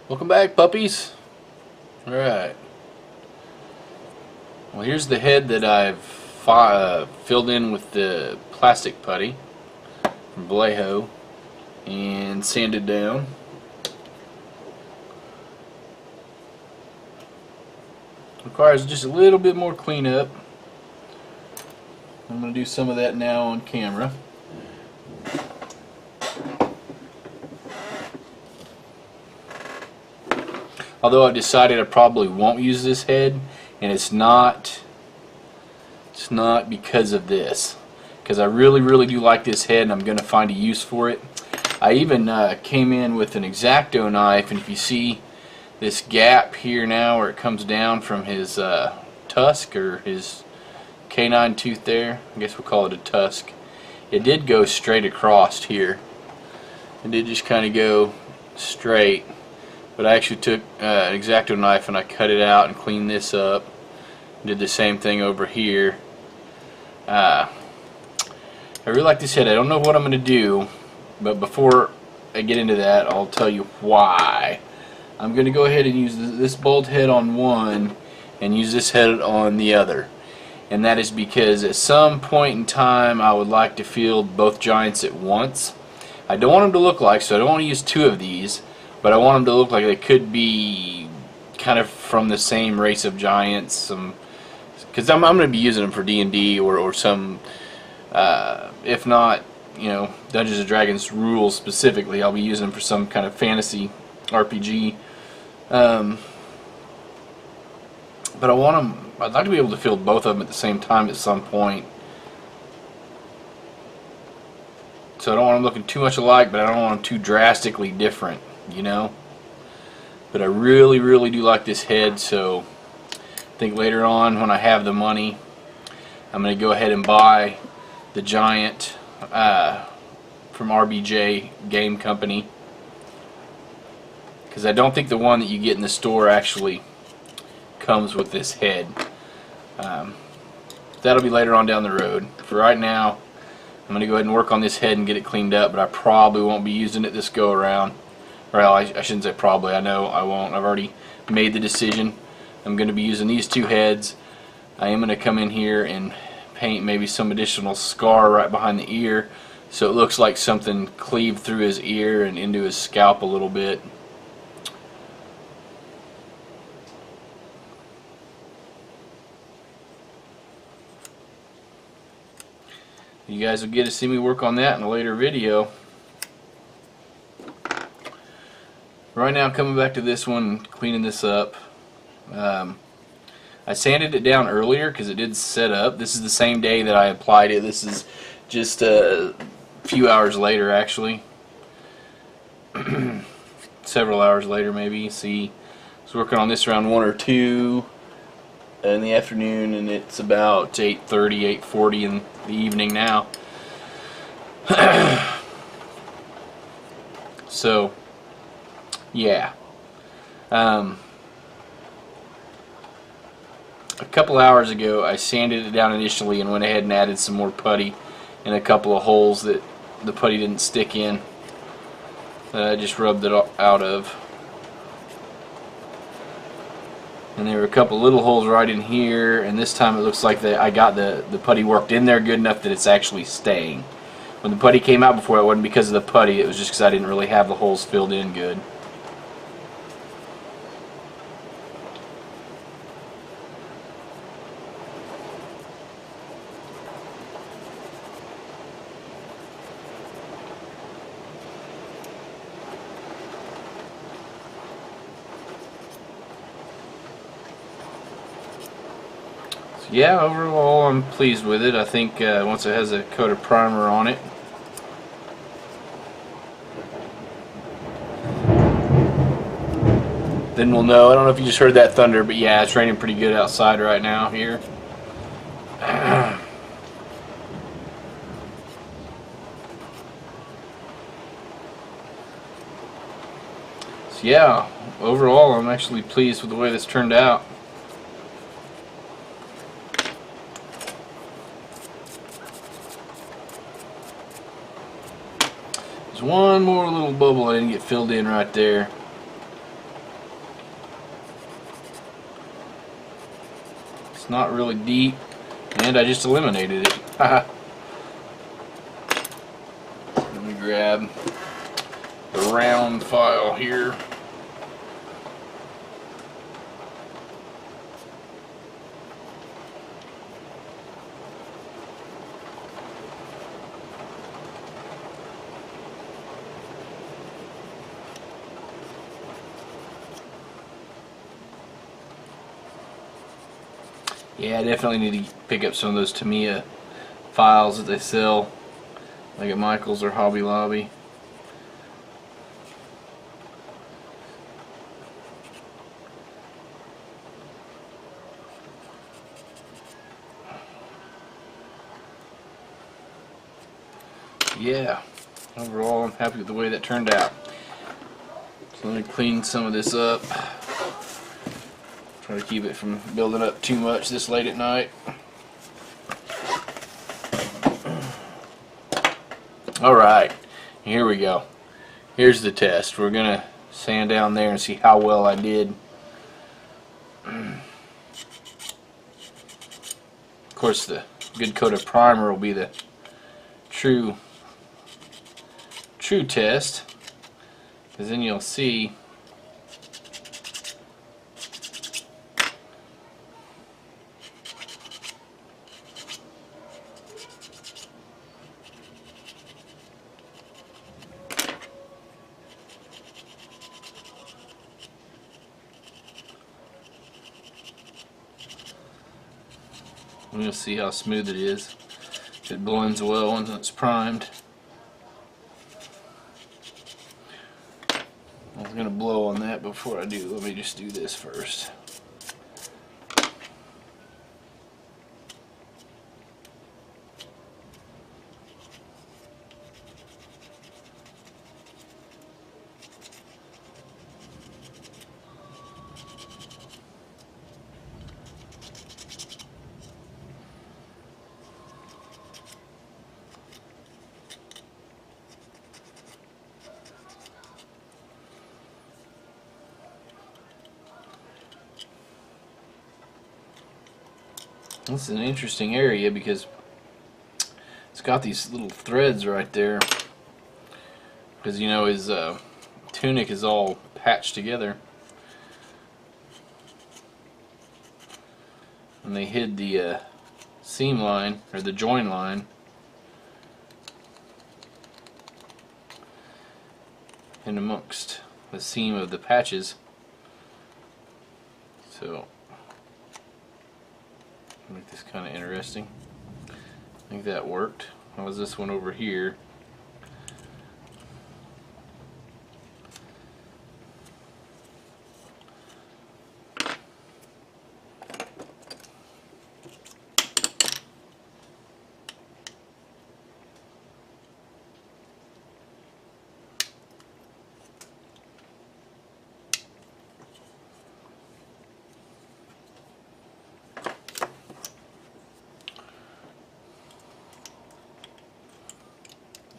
Welcome back, puppies. Alright. Well, here's the head that I've filled in with the plastic putty from Vallejo and sanded down. Requires just a little bit more cleanup. I'm going to do some of that now on camera. Although I've decided I probably won't use this head, and it's not because of this, because I really do like this head and I'm going to find a use for it. I even came in with an X-Acto knife, and if you see this gap here now where it comes down from his tusk, or his canine tooth there, I guess we'll call it a tusk, it did go straight across here. It did just kind of go straight. But I actually took an X-Acto knife and I cut it out and cleaned this up. Did the same thing over here. I really like this head. I don't know what I'm going to do, but before I get into that, I'll tell you why. I'm going to go ahead and use this bolt head on one and use this head on the other. And that is because at some point in time I would like to field both giants at once. I don't want them to look like, so I don't want to use two of these. But I want them to look like they could be kind of from the same race of giants, because I'm going to be using them for D&D or some, if not, Dungeons & Dragons rules specifically, I'll be using them for some kind of fantasy RPG. But I'd like to be able to field both of them at the same time at some point. So I don't want them looking too much alike, but I don't want them too drastically different. But I really do like this head, so I think later on when I have the money, I'm going to go ahead and buy the giant from RBJ Game Company, because I don't think the one that you get in the store actually comes with this head. That'll be later on down the road. For right now, I'm going to go ahead and work on this head and get it cleaned up, but I probably won't be using it this go around. Well, I shouldn't say probably. I know I won't. I've already made the decision. I'm going to be using these two heads. I am going to come in here and paint maybe some additional scar right behind the ear, so it looks like something cleaved through his ear and into his scalp a little bit. You guys will get to see me work on that in a later video. Right now, coming back to this one, cleaning this up. I sanded it down earlier because it did set up. This is the same day that I applied it. This is just a few hours later, actually. Several hours later, maybe. See, I was working on this around 1 or 2 in the afternoon, and it's about 8:30, 8:40 in the evening now. So, yeah. A couple hours ago I sanded it down initially and went ahead and added some more putty in a couple of holes that the putty didn't stick in, that I just rubbed it out of. And there were a couple little holes right in here, and this time it looks like I got the putty worked in there good enough that it's actually staying. When the putty came out before, it wasn't because of the putty, it was just because I didn't really have the holes filled in good. Yeah, overall I'm pleased with it. I think once it has a coat of primer on it, then we'll know. I don't know if you just heard that thunder, but yeah, it's raining pretty good outside right now here. So yeah, overall I'm actually pleased with the way this turned out. There's one more little bubble I didn't get filled in right there. It's not really deep, and I just eliminated it. Let me grab the round file here. Yeah, I definitely need to pick up some of those Tamiya files that they sell, like at Michael's or Hobby Lobby. Yeah, overall I'm happy with the way that turned out. So let me clean some of this up. Try to keep it from building up too much this late at night. Alright, here we go. Here's the test. We're going to sand down there and see how well I did. Of course, the good coat of primer will be the true test, because then you'll see you'll see how smooth it is. It blends well once it's primed. I was going to blow on that before I do. Let me just do this first. This is an interesting area because it's got these little threads right there, because you know his tunic is all patched together, and they hid the seam line, or the join line, in amongst the seam of the patches. So make this kind of interesting. I think that worked. How was this one over here?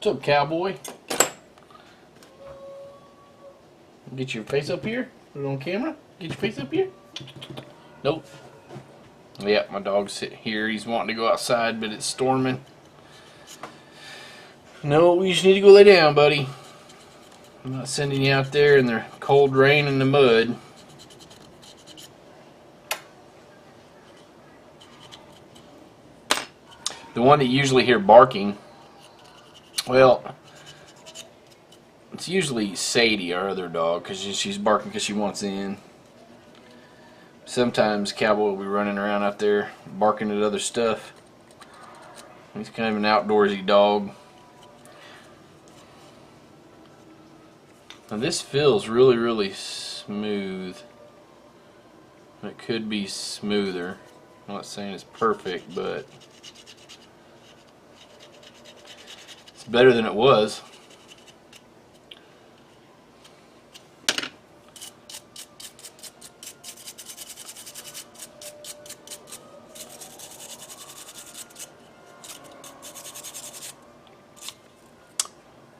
What's up, cowboy? Get your face up here? Put it on camera? Get your face up here? Nope. Yeah, my dog's sitting here. He's wanting to go outside, but it's storming. No, you just need to go lay down, buddy. I'm not sending you out there in the cold rain and the mud. The one that you usually hear barking, well, it's usually Sadie, our other dog, because she's barking because she wants in. Sometimes Cowboy will be running around out there barking at other stuff. He's kind of an outdoorsy dog. Now this feels really, really smooth. It could be smoother. I'm not saying it's perfect, but it's better than it was.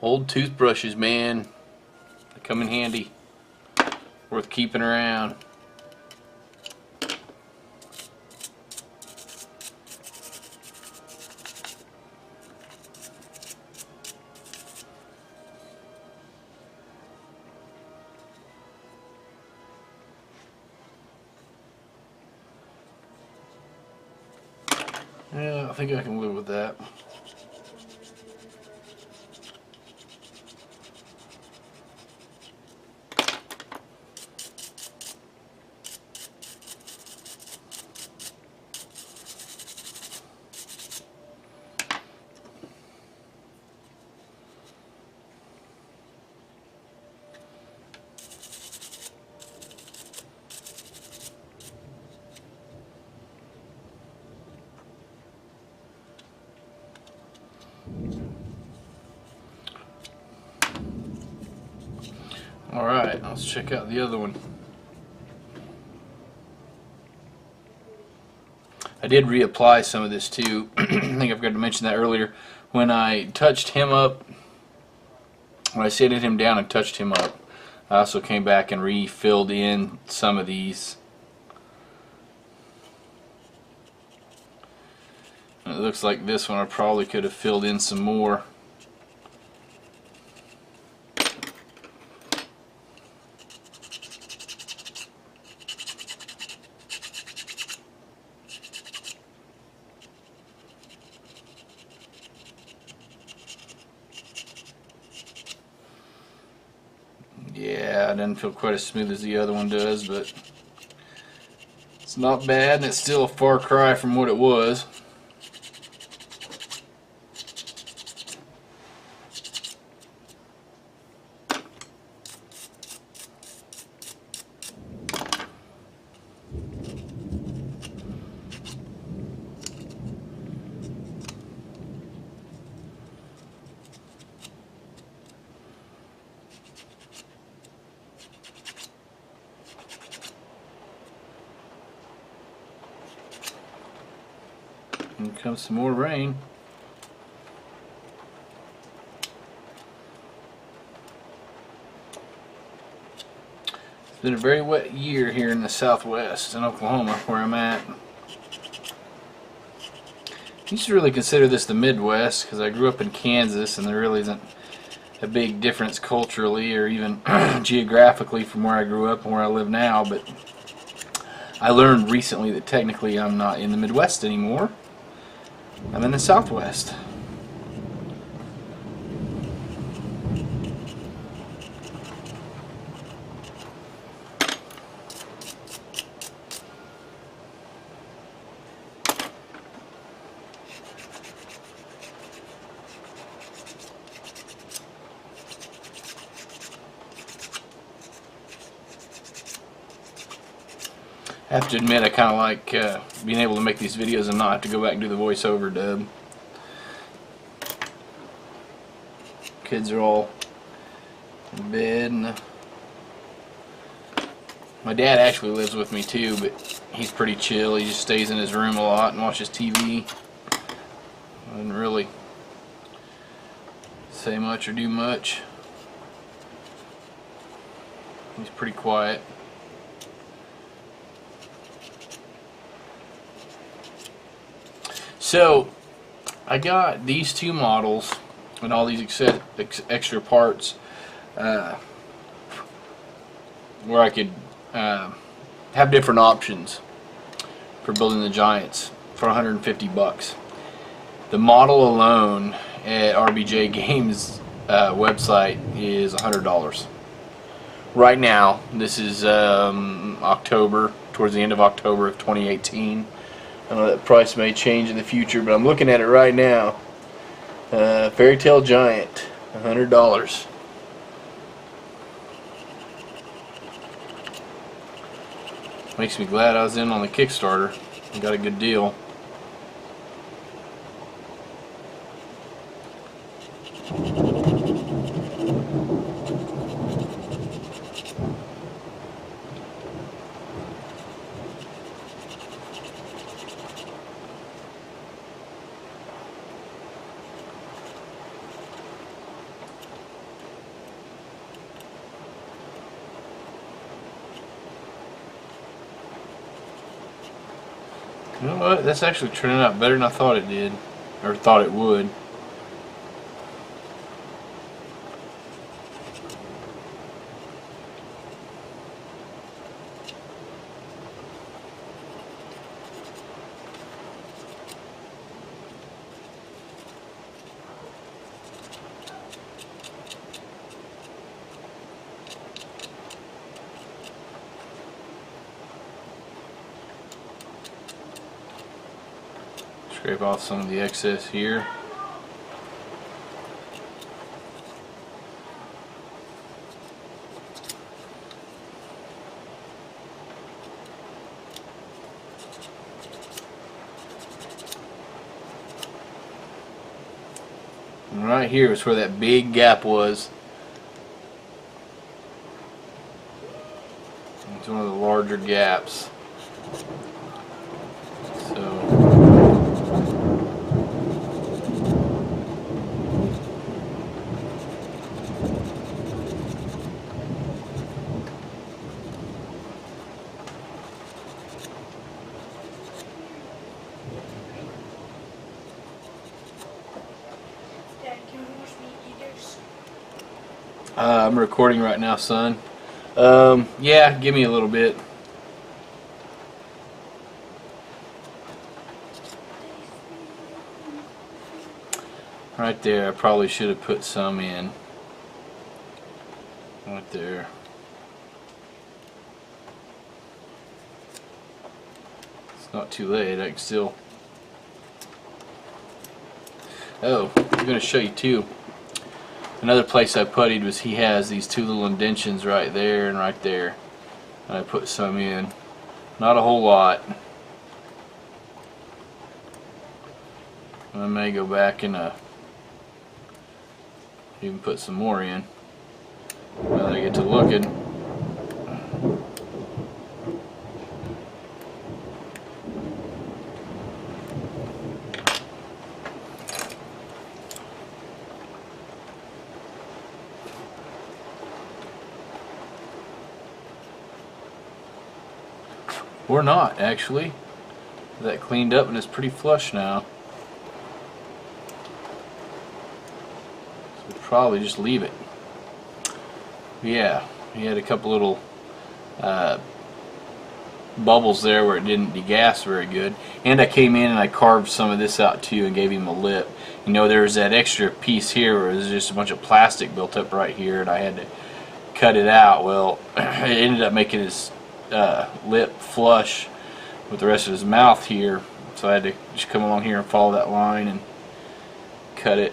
Old toothbrushes, man. They come in handy. Worth keeping around. Yeah, I think I can live with that. Alright, let's check out the other one. I did reapply some of this too. I think I forgot to mention that earlier. When I touched him up, when I sanded him down and touched him up, I also came back and refilled in some of these. And it looks like this one I probably could have filled in some more. Yeah, it doesn't feel quite as smooth as the other one does, but it's not bad, and it's still a far cry from what it was. Here comes some more rain. It's been a very wet year here in the Southwest in Oklahoma, where I'm at. I used to really consider this the Midwest because I grew up in Kansas, and there really isn't a big difference culturally or even geographically from where I grew up and where I live now, but I learned recently that technically I'm not in the Midwest anymore. I'm in the Southwest. I have to admit, I kind of like being able to make these videos and not have to go back and do the voiceover dub. Kids are all in bed, and my dad actually lives with me too, but he's pretty chill. He just stays in his room a lot and watches TV. Doesn't really say much or do much. He's pretty quiet. So I got these two models and all these extra parts where I could have different options for building the Giants for 150 bucks. The model alone at RBJ Games website is $100. Right now, this is October, towards the end of October of 2018. I know that price may change in the future, but I'm looking at it right now. Fairy Tale Giant, $100. Makes me glad I was in on the Kickstarter and got a good deal. You know what? That's actually turning out better than I thought it did, or thought it would. Scrape off some of the excess here. And right here is where that big gap was. It's one of the larger gaps. So I'm recording right now, son. Yeah, give me a little bit. Right there, I probably should have put some in. Right there. It's not too late, I can still... Oh, I'm going to show you too. Another place I puttied was he has these two little indentions right there and right there. And I put some in. Not a whole lot. I may go back and even put some more in. Now that I get to looking. Or not, actually. That cleaned up and it's pretty flush now. So we'll probably just leave it. Yeah, he had a couple little bubbles there where it didn't degas very good. And I came in and I carved some of this out too and gave him a lip. You know, there was that extra piece here where there's just a bunch of plastic built up right here and I had to cut it out. Well, it ended up making his lip flush with the rest of his mouth here, so I had to just come along here and follow that line and cut it.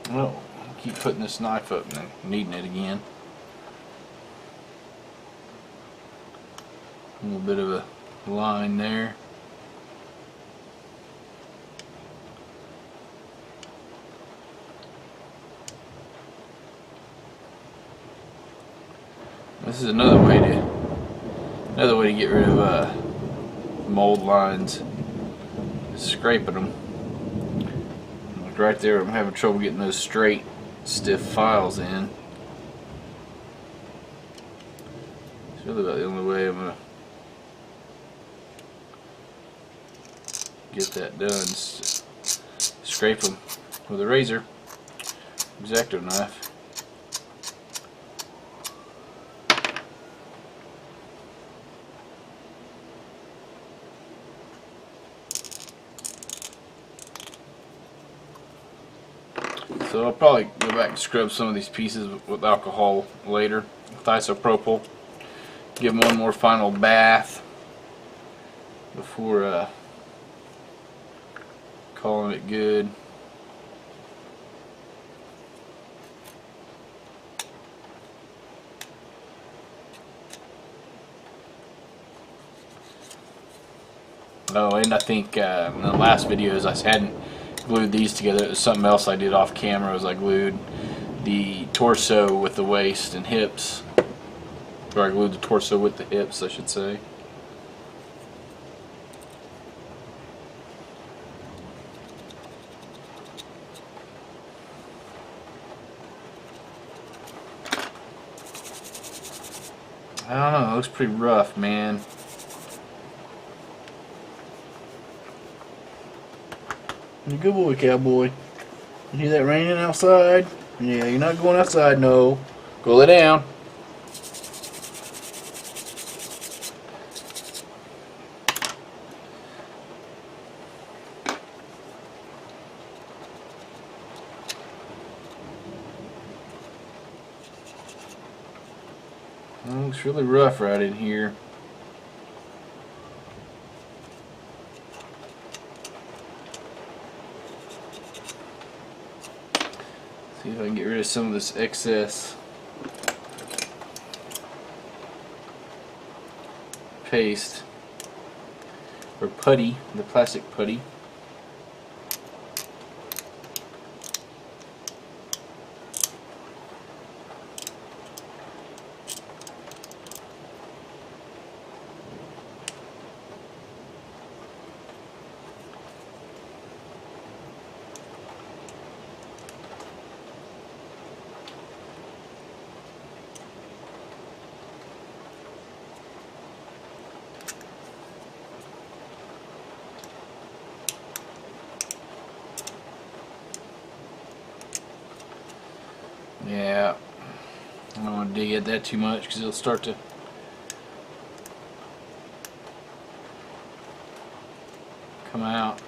Oh, keep putting this knife up and needing it again. A little bit of a line there. This is another way to get rid of mold lines. Just scraping them. Like right there, I'm having trouble getting those straight, stiff files in. It's really about the only way I'm gonna get that done. Just scrape them with a razor, X-Acto knife. So I'll probably go back and scrub some of these pieces with alcohol later, with isopropyl. Give them one more final bath before calling it good. Oh, and I think in the last videos I hadn't glued these together. It was something else I did off camera. Was I glued the torso with the waist and hips, or I glued the torso with the hips, I should say. I don't know, it looks pretty rough, man. You're a good boy, cowboy. You hear that raining outside? Yeah, you're not going outside, no. Go lay down. looks really rough right in here. See if I can get rid of some of this excess paste or putty, the plastic putty. Yeah, I don't want to dig at that too much because it'll start to come out.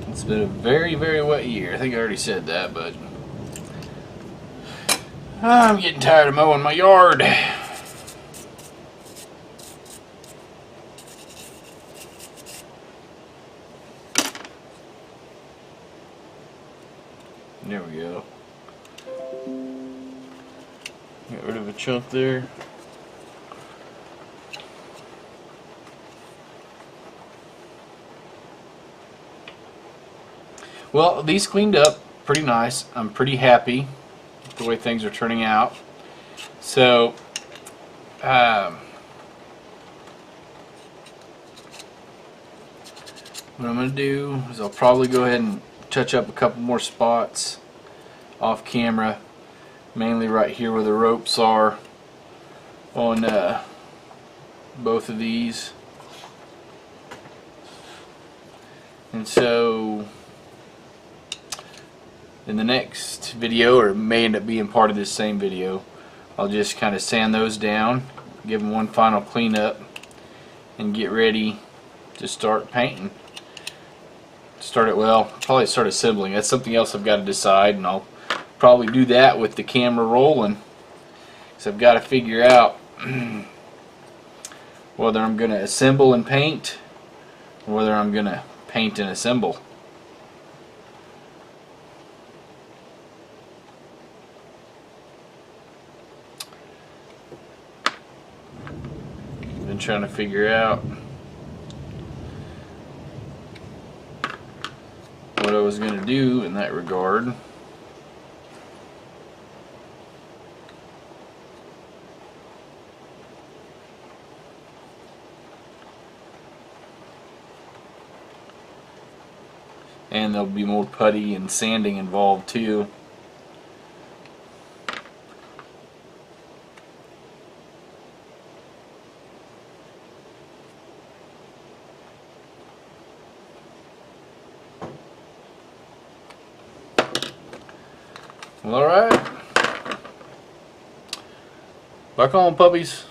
It's been a very, very wet year. I think I already said that, but I'm getting tired of mowing my yard. There we go. Get rid of a chunk there. Well, these cleaned up pretty nice. I'm pretty happy with the way things are turning out. So, what I'm going to do is I'll probably go ahead and touch up a couple more spots off camera, mainly right here where the ropes are on both of these. And so in the next video, or it may end up being part of this same video, I'll just kind of sand those down, give them one final cleanup, and get ready to start painting. Probably start assembling. That's something else I've got to decide, and I'll probably do that with the camera rolling, because I've got to figure out whether I'm going to assemble and paint, or whether I'm going to paint and assemble. Been trying to figure out what I was going to do in that regard. And there'll be more putty and sanding involved too. Well, alright. Back on, puppies.